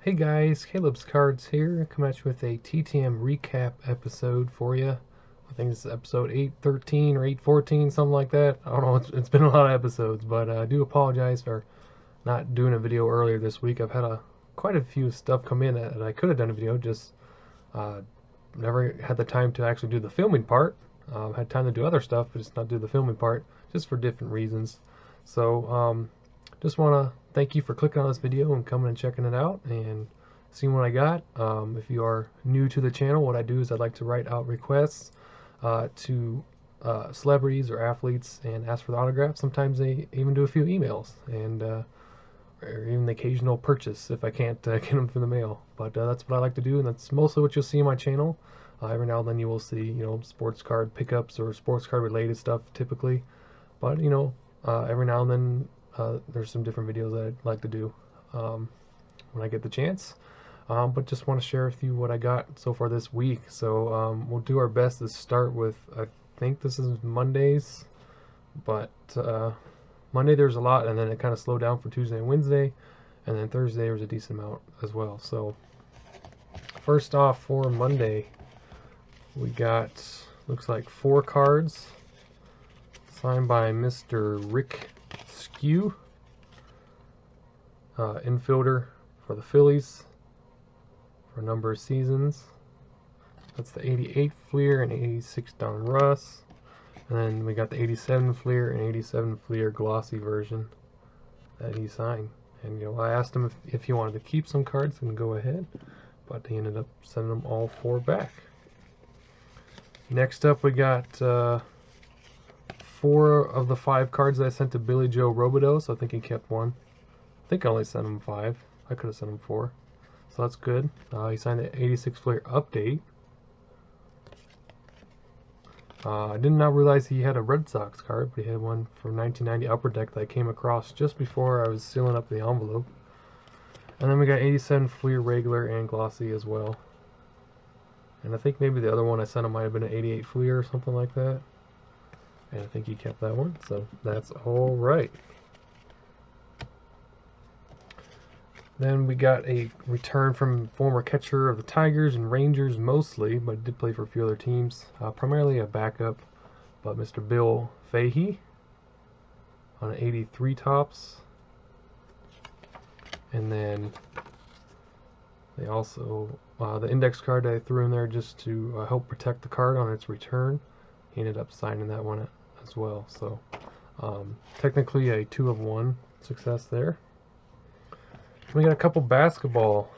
Hey guys, Caleb's Cards here, coming at you with a TTM recap episode for you. I think it's episode 813 or 814, something like that. I don't know, it's been a lot of episodes, but I do apologize for not doing a video earlier this week. I've had quite a few stuff come in that I could have done a video, just never had the time to actually do the filming part. Had time to do other stuff, but just not do the filming part, just for different reasons. So, just want to thank you for clicking on this video and coming and checking it out and seeing what I got. If you are new to the channel, what I do is I'd like to write out requests to celebrities or athletes and ask for the autograph. Sometimes they even do a few emails and or even the occasional purchase if I can't get them through the mail. But that's what I like to do, and that's mostly what you'll see on my channel. Every now and then you will see, sports card pickups or sports card related stuff typically. But every now and then there's some different videos that I'd like to do when I get the chance. But just want to share with you what I got so far this week. So we'll do our best to start with, I think this is Mondays, but Monday there's a lot, and then it kind of slowed down for Tuesday and Wednesday, and then Thursday there was a decent amount as well. So first off, for Monday, we got, looks like 4 cards signed by Mr. Richter, infielder for the Phillies for a number of seasons. That's the 88 Fleer and 86 Don Russ. And then we got the 87 Fleer and 87 Fleer glossy version that he signed. And I asked him if he wanted to keep some cards and go ahead, but he ended up sending them all 4 back. Next up, we got 4 of the 5 cards that I sent to Billy Joe Robideau, so I think he kept 1. I think I only sent him 5. I could have sent him 4. So that's good. He signed the 86 Fleer update. I did not realize he had a Red Sox card, but he had one from 1990 Upper Deck that I came across just before I was sealing up the envelope. And then we got 87 Fleer regular and glossy as well. And I think maybe the other one I sent him might have been an 88 Fleer or something like that. And I think he kept that one, so that's all right. Then we got a return from former catcher of the Tigers and Rangers mostly, but did play for a few other teams. Primarily a backup, but Mr. Bill Fahey on an 83 Topps. And then they also, the index card I threw in there just to help protect the card on its return. He ended up signing that one as well. So technically a 2 of 1 success there. We got a couple basketball.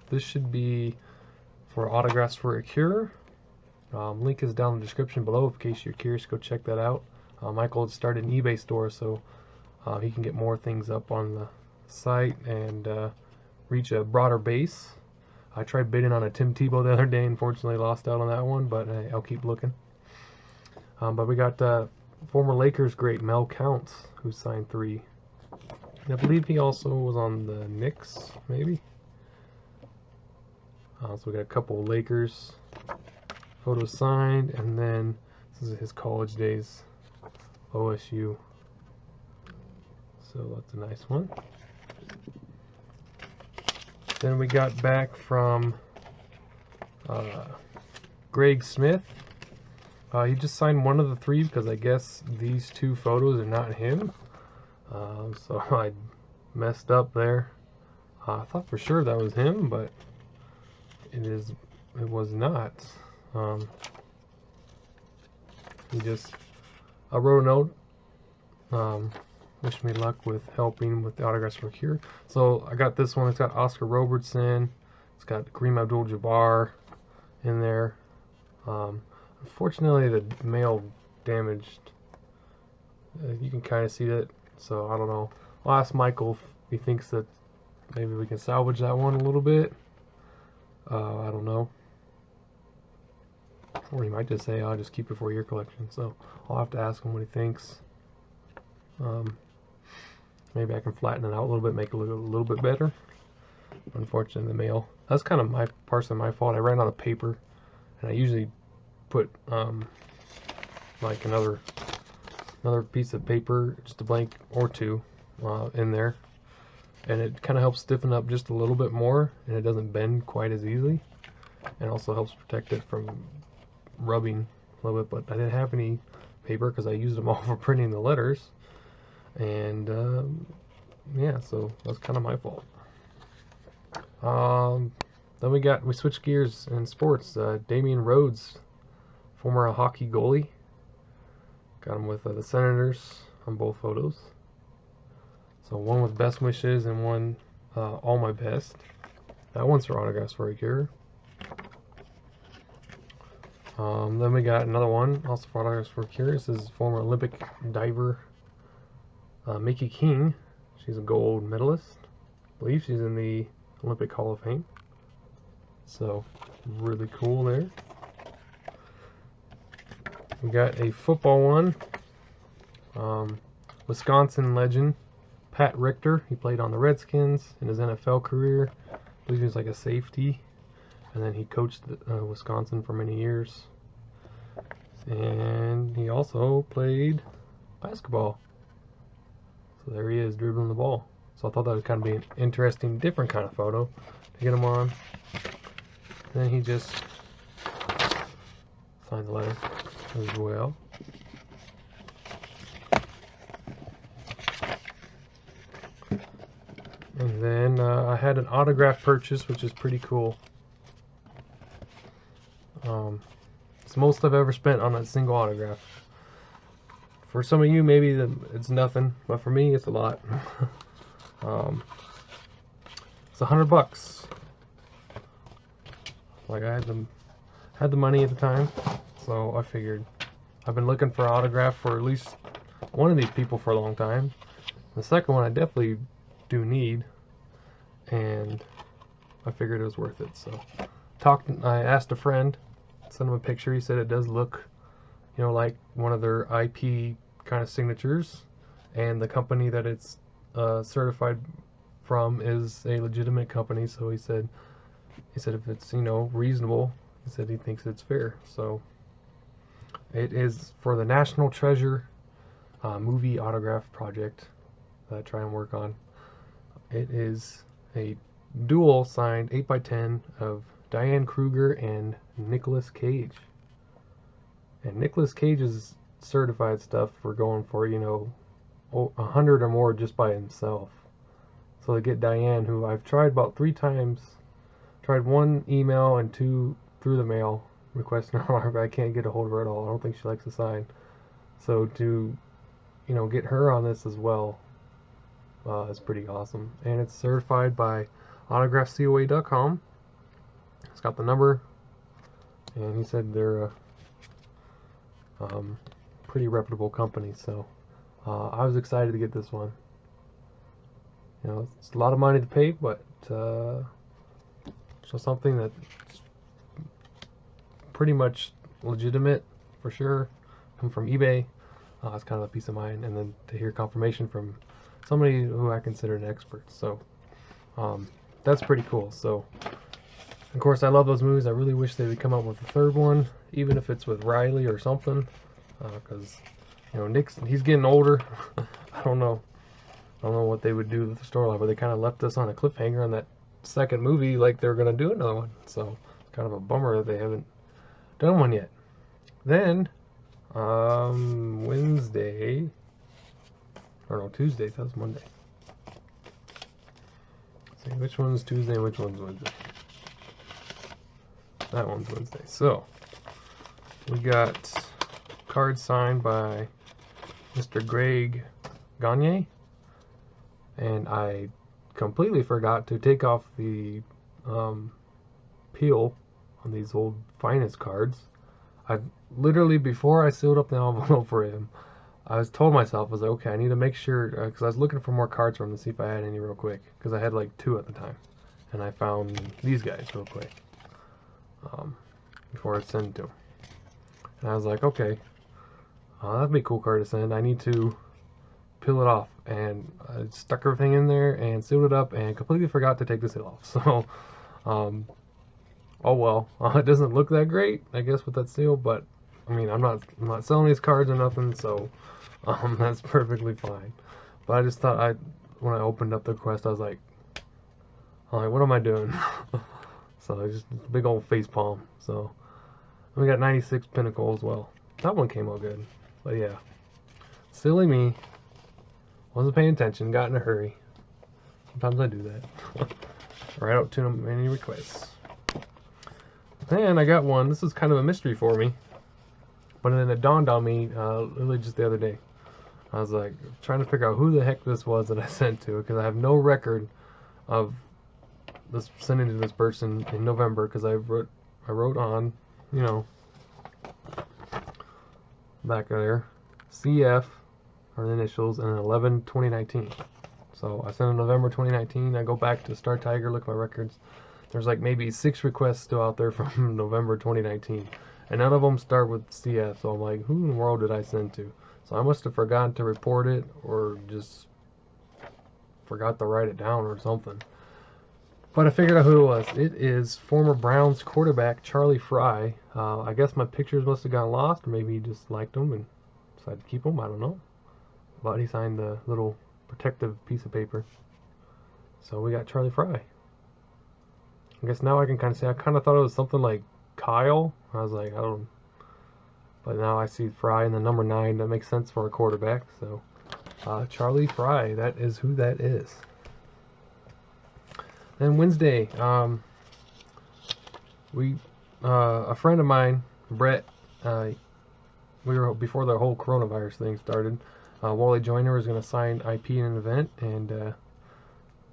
This should be for autographs for a cure. Link is down in the description below in case you're curious. Go check that out. Michael had started an eBay store, so he can get more things up on the site and reach a broader base. I tried bidding on a Tim Tebow the other day, unfortunately lost out on that one, but I'll keep looking. But we got former Lakers great Mel Counts, who signed 3. And I believe he also was on the Knicks, maybe. So we got a couple Lakers photos signed, and then this is his college days, OSU. So that's a nice one. Then we got back from Greg Smith. He just signed one of the 3 because I guess these 2 photos are not him. So I messed up there. I thought for sure that was him, but it was not. He just wrote a note. Wish me luck with helping with the autographs for cure. So I got this one. It's got Oscar Robertson. It's got Kareem Abdul-Jabbar in there. Unfortunately, the mail damaged. You can kind of see that. So I don't know. I'll ask Michael if he thinks that maybe we can salvage that one a little bit. I don't know. Or he might just say, I'll just keep it for your collection. So I'll have to ask him what he thinks. Maybe I can flatten it out a little bit, make it look a little bit better. Unfortunately, the mail. That's kind of partially my fault. I ran out of paper, and I usually put like another piece of paper, just a blank or 2, in there. and it kind of helps stiffen up just a little bit more, and it doesn't bend quite as easily, and also helps protect it from rubbing a little bit. But I didn't have any paper because I used them all for printing the letters, and yeah, so that's kind of my fault. Then we switched gears in sports. Damien Rhodes, former hockey goalie, got him with the Senators on both photos. So one with best wishes and one all my best. That one's for autographs for Richter. Then we got another one also for autographs for Richter. This is former Olympic diver Mickey King. She's a gold medalist. I believe she's in the Olympic Hall of Fame. So really cool there. We got a football one. Wisconsin legend Pat Richter. He played on the Redskins in his NFL career. I believe he was like a safety, and then he coached Wisconsin for many years. And he also played basketball. So there he is, dribbling the ball. So I thought that would kind of be an interesting, different kind of photo to get him on. And then he just signed the letter as well. And then I had an autograph purchase, which is pretty cool. It's the most I've ever spent on a single autograph. For some of you, maybe it's nothing, but for me, it's a lot. It's $100. Like I had the money at the time, so I figured I've been looking for an autograph for at least one of these people for a long time. The second one I definitely do need, and I figured it was worth it. So I asked a friend, sent him a picture. He said it does look, you know, like one of their IP kind of signatures, and the company that it's certified from is a legitimate company. So he said if it's, you know, reasonable, he said he thinks it's fair. So it is for the National Treasure movie autograph project that I try and work on. It is a dual signed 8x10 of Diane Krueger and Nicolas Cage. And Nicolas Cage's certified stuff for going for, you know, 100 or more just by himself. So to get Diane, who I've tried about 3 times, tried 1 email and 2 through the mail requesting her, but I can't get a hold of her at all. I don't think she likes to sign. So to, you know, get her on this as well is pretty awesome. And it's certified by autographcoa.com. It's got the number, and he said they're a pretty reputable company. So I was excited to get this one. You know, it's a lot of money to pay, but so something that's pretty much legitimate for sure, come from eBay. It's kind of a peace of mind, and then to hear confirmation from somebody who I consider an expert. So that's pretty cool. So of course I love those movies. I really wish they would come out with a third one, even if it's with Riley or something, because you know, he's getting older. I don't know what they would do with the storyline, but they kind of left us on a cliffhanger on that second movie, like they're gonna do another one. So it's kind of a bummer that they haven't done one yet. Then Wednesday, or no, Tuesday. That was Monday. Let's see, which one's Tuesday and which one's Wednesday? That one's Wednesday. So we got cards signed by Mr. Greg Gagne, and I completely forgot to take off the peel on these old finest cards. I literally, before I sealed up the envelope for him, I told myself, I was like, okay, I need to make sure, because I was looking for more cards from him to see if I had any real quick, because I had like 2 at the time, and I found these guys real quick before I sent to him. And I was like, okay, that'd be a cool card to send. I need to peel it off, and I stuck everything in there and sealed it up and completely forgot to take the seal off. So oh well, it doesn't look that great, I guess, with that seal, but I mean, I'm not selling these cards or nothing, so that's perfectly fine. But I just thought when I opened up the request, I was like, what am I doing? So it's just a big old face palm. So we got 96 Pinnacle as well. That one came out good. But yeah, silly me. Wasn't paying attention. Got in a hurry. Sometimes I do that. Right out to many requests. And I got one. This is kind of a mystery for me. But then it dawned on me literally just the other day. I was like trying to figure out who the heck this was that I sent to, because I have no record of this sending to this person in November, because I wrote on, you know, back there, CF are the initials, and then 11/2019. So I sent in November 2019. I go back to Star Tiger, look at my records. There's like maybe 6 requests still out there from November 2019, and none of them start with CF. So I'm like, who in the world did I send to? So I must have forgotten to report it, or just forgot to write it down or something. But I figured out who it was. It is former Browns quarterback Charlie Frye. I guess my pictures must have gotten lost, or maybe he just liked them and decided to keep them. I don't know. But he signed the little protective piece of paper. So we got Charlie Frye. I guess now I can kind of say, I kind of thought it was something like Kyle. I was like, I don't know. But now I see Frye and the number 9. That makes sense for a quarterback. So Charlie Frye, that is who that is. Then Wednesday, a friend of mine, Brett, we were, before the whole coronavirus thing started, Wally Joyner was going to sign IP in an event, and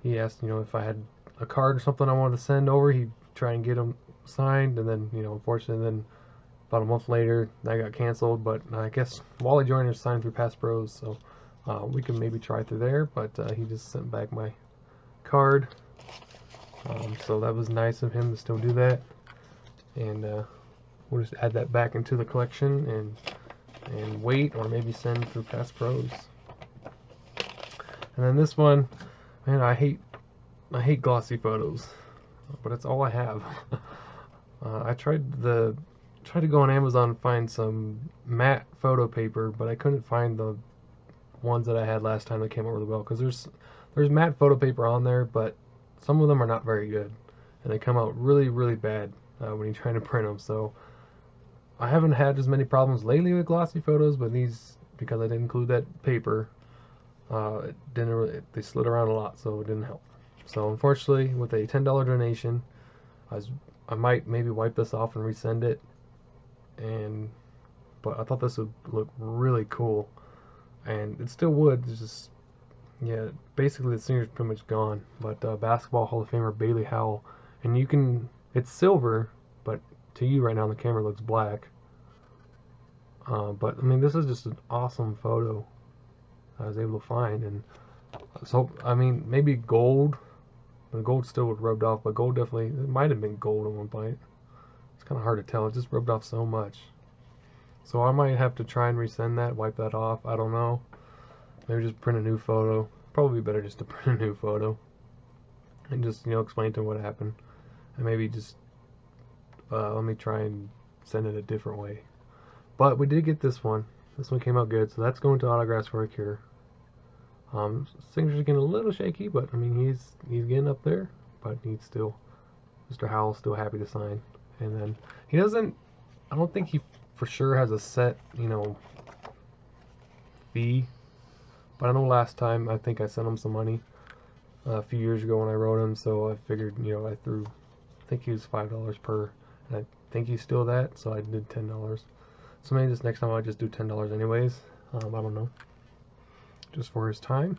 he asked, you know, if I had a card or something I wanted to send over, he'd try and get them signed, and then, you know, unfortunately, then about a month later, that got canceled. But I guess Wally Joyner signed through Pass Pros, so we could maybe try through there, but he just sent back my card. So that was nice of him to still do that, and we'll just add that back into the collection and wait, or maybe send through Pass Pros. And then this one, man, I hate glossy photos, but it's all I have. I tried to go on Amazon and find some matte photo paper, but I couldn't find the ones that I had last time that came out really well, because there's matte photo paper on there, but some of them are not very good, and they come out really, really bad when you're trying to print them. So I haven't had as many problems lately with glossy photos, but these, because I didn't include that paper, it didn't really, they slid around a lot, so it didn't help. So unfortunately, with a $10 donation, I might maybe wipe this off and resend it. But I thought this would look really cool, and it still would. It's just, yeah, basically the singer's pretty much gone. But Basketball Hall of Famer Bailey Howell, and you can, it's silver, but to you right now the camera looks black. But I mean, this is just an awesome photo I was able to find, and so I mean, maybe gold. The gold still would rubbed off, but gold definitely, it might have been gold at one point. It's kind of hard to tell. It just rubbed off so much. So I might have to try and resend that, wipe that off. I don't know. Maybe just print a new photo. Probably better just to print a new photo and just, you know, explain to them what happened, and maybe just let me try and send it a different way. But we did get this one. This one came out good, so that's going to Autographs for a Cure. Signature's getting a little shaky, but I mean, he's getting up there. But he's still, Mr. Howell's still happy to sign. And then he doesn't, I don't think he for sure has a set, you know, fee. But I know last time, I think I sent him some money a few years ago when I wrote him, so I figured, you know, I think he was $5 per, and I think he's still that, so I did $10. So maybe this next time I'll just do $10 anyways. I don't know. Just for his time.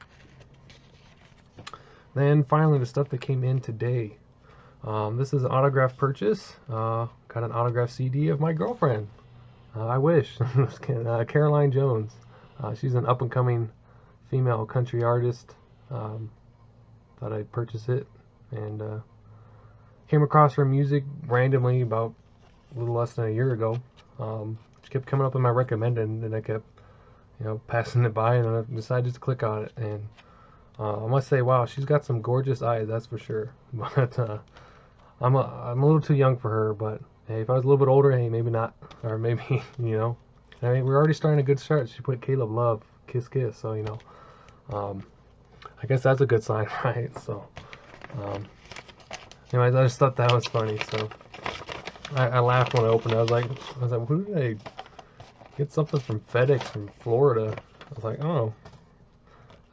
Then finally, the stuff that came in today. This is an autograph purchase. Got an autograph CD of my girlfriend. I wish. Caroline Jones. She's an up-and-coming female country artist. Thought I'd purchase it, and came across her music randomly about a little less than a year ago. She kept coming up in my recommended, and I kept, you know, passing it by, and I decided to click on it. And I must say, wow, she's got some gorgeous eyes, that's for sure. But I'm a little too young for her. But hey, if I was a little bit older, hey, maybe not, or maybe, you know, I mean, we're already starting a good start. She put Caleb Love, Kiss Kiss, so, you know, I guess that's a good sign, right? So, anyways, I just thought that was funny. So, I laughed when I opened it. I was like, who did I get something from FedEx from Florida? I was like, oh.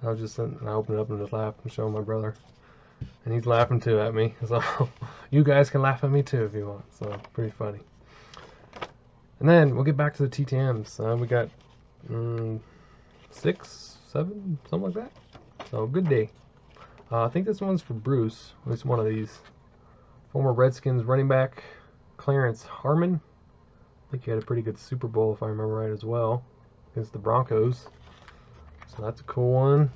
I was just sitting, and I opened it up and just laughed and showed my brother. And he's laughing too at me. So, you guys can laugh at me too if you want. So, pretty funny. And then, we'll get back to the TTMs. We got 6, 7, something like that. So, good day. I think this one's for Bruce. At least one of these. Former Redskins running back Clarence Harmon. I think he had a pretty good Super Bowl, if I remember right, as well, against the Broncos. So that's a cool one.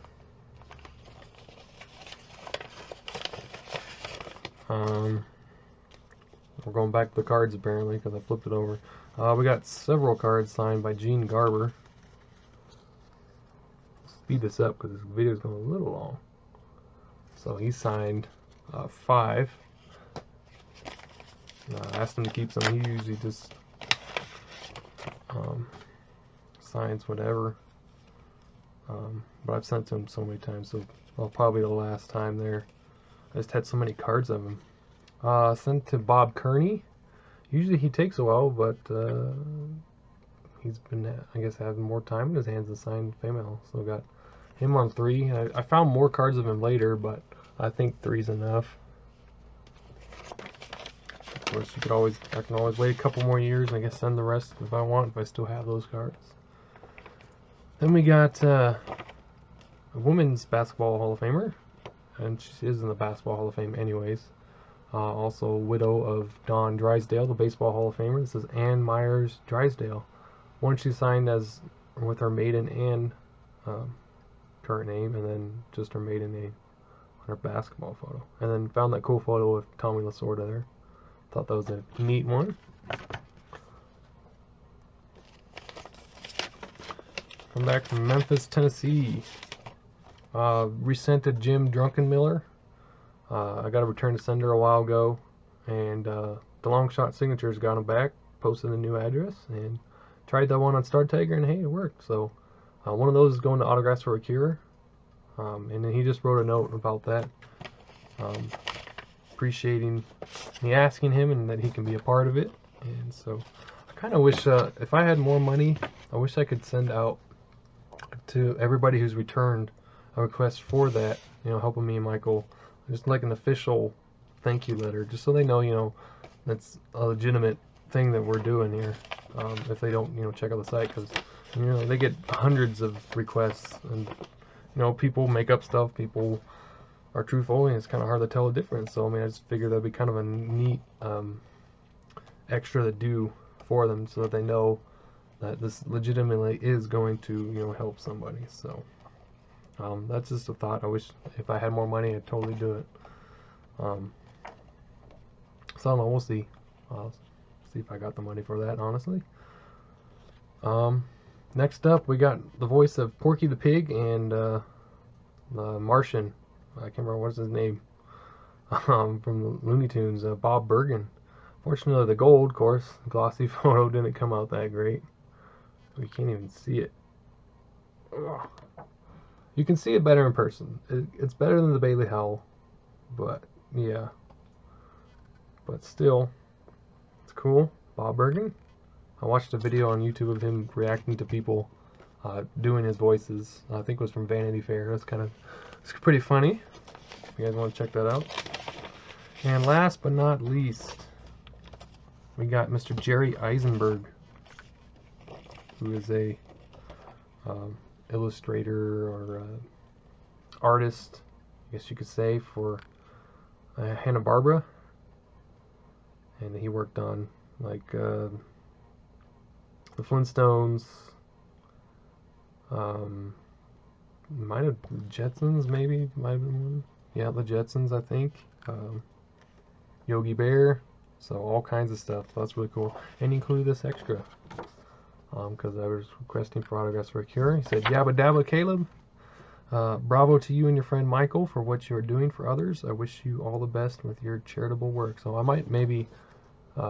We're going back to the cards, apparently, because I flipped it over. We got several cards signed by Gene Garber. Speed this up, because this video is going a little long. So he signed 5. I asked him to keep some. He usually just signs whatever. But I've sent to him so many times, so probably the last time there. I just had so many cards of him. Sent to Bob Kearney. Usually he takes a while, but he's been, I guess, having more time in his hands to sign Fanmail. So got him on 3. I found more cards of him later, but I think 3's enough. Of course, I can always wait a couple more years and I guess send the rest if I want, if I still have those cards. Then we got a women's basketball Hall of Famer, and she is in the Basketball Hall of Fame anyways. Also widow of Don Drysdale, the Baseball Hall of Famer. This is Ann Myers Drysdale. One she signed as with her maiden and current name, and then just her maiden name on her basketball photo. And then found that cool photo of Tommy Lasorda there. Thought that was a neat one. Come back from Memphis, Tennessee. Resent to Jim Drunkenmiller. I got a return to sender a while ago, and the long shot signatures got him back. Posted a new address and tried that one on Star Tiger, and hey, it worked. So one of those is going to Autographs for a Cure, and then he just wrote a note about that, appreciating me asking him and that he can be a part of it. And so I kind of wish if I had more money, I wish I could send out to everybody who's returned a request for that, helping me and Michael, just like an official thank you letter, just so they know, that's a legitimate thing that we're doing here. If they don't, check out the site, because they get hundreds of requests, and people make up stuff, people are truthful, and it's kind of hard to tell the difference. So I just figured that'd be kind of a neat extra to do for them, so that they know that this legitimately is going to help somebody. So that's just a thought. I wish if I had more money I'd totally do it. So I don't know, we'll see. I'll see if I got the money for that, honestly. Next up we got the voice of Porky the Pig and the Martian. I can't remember what's his name, from the Looney Tunes, Bob Bergen. Fortunately the gold, of course, glossy photo didn't come out that great. We can't even see it. Ugh. You can see it better in person. It's better than the Bailey Howell, but yeah. But still, it's cool. Bob Bergen. I watched a video on YouTube of him reacting to people doing his voices. I think it was from Vanity Fair. It's pretty funny. If you guys want to check that out. And last but not least, we got Mr. Jerry Eisenberg, who is a illustrator or artist, I guess you could say, for Hanna-Barbera, and he worked on like the Flintstones, might have Jetsons, maybe might have been one. Yeah, the Jetsons, I think. Yogi Bear, so all kinds of stuff. So that's really cool, and he included this extra. Because I was requesting for autographs for a cure. He said, Yabba Dabba Caleb, bravo to you and your friend Michael for what you are doing for others. I wish you all the best with your charitable work. So I might maybe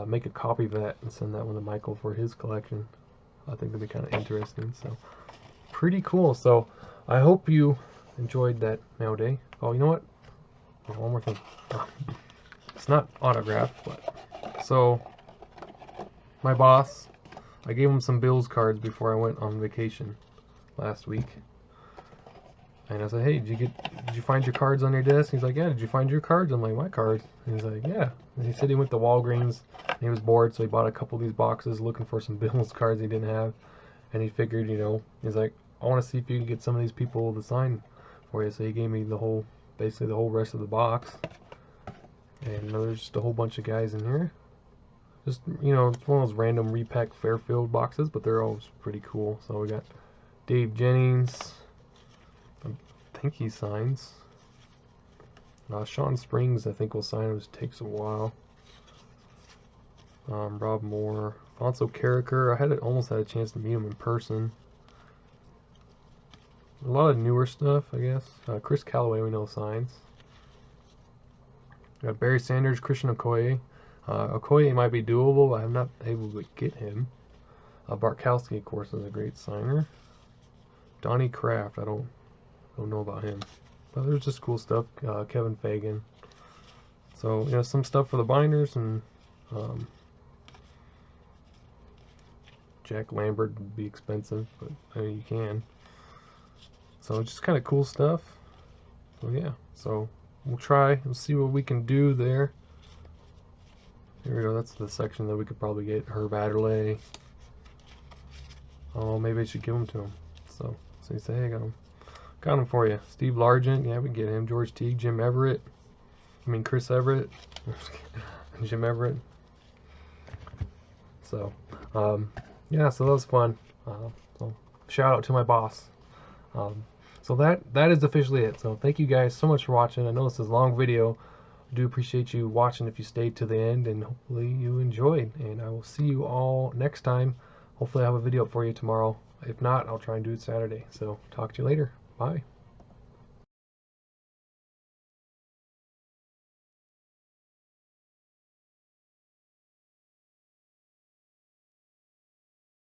make a copy of that and send that one to Michael for his collection. I think that'd be kind of interesting. So pretty cool. So I hope you enjoyed that mail day. Oh, you know what? Oh, one more thing. It's not autographed, but so my boss, I gave him some Bills cards before I went on vacation last week. And I said, hey, did you find your cards on your desk? He's like, yeah, did you find your cards? I'm like, my cards? And he's like, yeah. And he said he went to Walgreens and he was bored, so he bought a couple of these boxes looking for some Bills cards he didn't have. And he figured, you know, he's like, I want to see if you can get some of these people to sign for you. So he gave me basically the whole rest of the box. And there's just a whole bunch of guys in here. Just, you know, it's one of those random repack Fairfield boxes, but they're always pretty cool. So we got Dave Jennings. I think he signs. Sean Springs, I think, will sign. It just takes a while. Rob Moore. Alonso Carricker. I almost had a chance to meet him in person. A lot of newer stuff, I guess. Chris Calloway, we know, signs. Got Barry Sanders, Christian Okoye. Okoye might be doable, but I'm not able to get him. Bartkowski, of course, is a great signer. Donnie Kraft, I don't know about him. But there's just cool stuff. Kevin Fagan. So, you know, some stuff for the binders, and Jack Lambert would be expensive, but I mean, you can. So just kind of cool stuff. So yeah, so we'll see what we can do there. Here we go, that's the section that we could probably get. Herb Adderley. Oh, maybe I should give them to him. So you say, hey, got him for you. Steve Largent, yeah, we can get him. George Teague, Chris Everett. Jim Everett. So, yeah, so that was fun. So shout out to my boss. So that is officially it. So thank you guys so much for watching. I know this is a long video. I do appreciate you watching if you stayed to the end, and hopefully you enjoyed. And I will see you all next time. Hopefully I have a video up for you tomorrow. If not, I'll try and do it Saturday. So talk to you later. Bye.